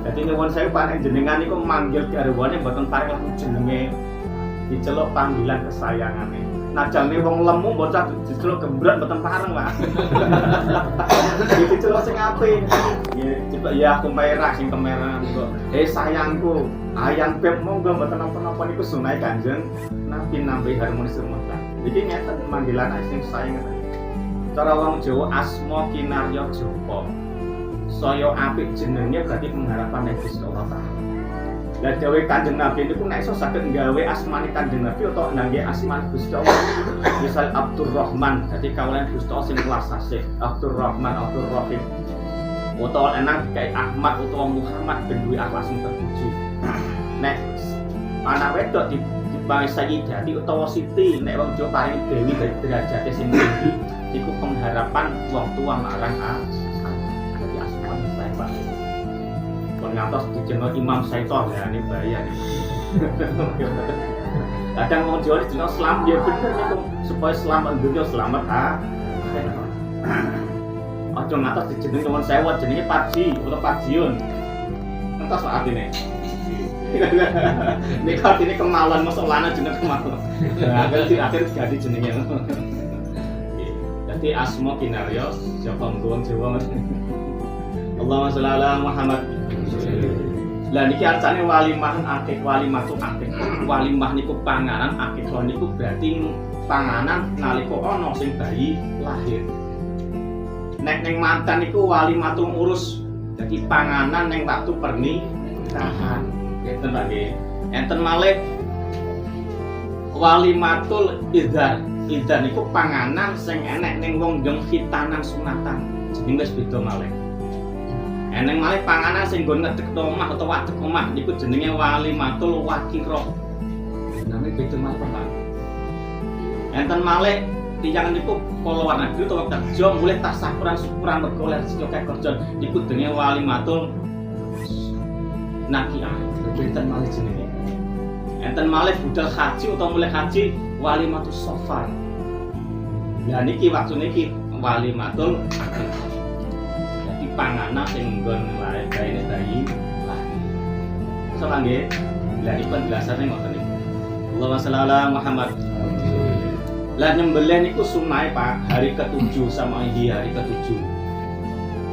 Dadi nyuwun sewu Pak jenengan niku manggil garwane mboten paring langsung jenenge diceluk panggilan kesayangane. Najane wong lemu bocah diceluk gembrot mboten pareng, Pak. Diceluk sing apik. Nggih, coba ya aku merah sing kemeran kok. Sayangku, ayang beb monggo mboten napa-napa niku sunah Kanjeng Nabi nampi harmonis rumah tangga. Iki ngeten manggilan sing sayang. Cara wong Jawa asma kinarya japa. Saya apik jenenge berarti pengharapan nek Gusti Allah Taala. Lah dawuh Kanjeng Nabi niku nek iso saged nggawe asmane Kanjeng Nabi utawa ngangge asmane Gusti Allah. Misal Abdurrahman, dadi kawelan Gusti Allah sing kelas asih. Abdurrahman, Abdurrahim. Utawa enak kayak Ahmad utawa Muhammad ben duwe akhlak sing terpuji. Nek anak wedok diparingi Sayyidati utawa Siti, nek wong Jawa paring Dewi derajate sing tinggi, iku pengharapan wong tua marang dadi asmane saya Pak. Kon ngantos dijeneng Imam Saitoh ya ini bahaya nih. Kadang wong Jawa dijeneng Islam ya bener niku supaya selamat dunia selamat akhirat. Aja ngantos dijeneng nyuwun sewu jenenge Paji utawa Pajiun. Entos Pak artine. Nek artine kemawan mosok lanang jeneng kemawan. Akhir ganti jenenge. Dadi asma kinarya sapa wong Jawa. Allahumma sholli ala Muhammad. Lah niki artane walimah akik, walimah tu akik. Walimah niku panganan, akik niku berarti panganan nalika ana sing bayi lahir. Nek ning mantan niku walimatul urus, dadi panganan ning waktu pernikahan. Ngeten Pak nggih. Enten malih walimatul idzar. Idzar niku panganan sing enek ning wong jeng khitanan sunatan. Jenenge wis beda malih. Eneng malih panganan sing nggon ngedek omah utawa wadek omah niku jenenge walimatul wakira. Jenenge beda malih Pak. Enten malih tiyang niku kala luar negeri utawa kerja mulih tasakuran-syukuran mergo oleh rezeki kerja niku jenenge walimatul nakiah. Beda malih jenenge. Enten malih budal haji utawa mulih haji walimatul safar. Lah niki waktune iki walimatul panganan sing nggon lae-lae bayi lahir. Salah nggih. Lah iki penjelasane ngoten niku. Allahumma sholli ala Muhammad. Lah nyembelih niku sunnahe Pak, hari ke-7 sama iki hari ke-7.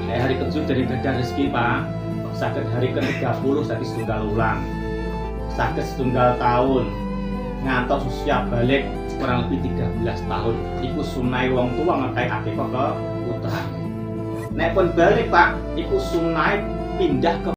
Hari ke-7 dari gadah rezeki Pak. Saged hari ke-30 dadi setunggal wulan. Saged setunggal tahun. Ngantos usia balik kurang lebih 13 tahun. Iku sunnahe wong tua ngekek akeh kok ke putra. Nek pun balik Pak, iku sunnahe pindah ke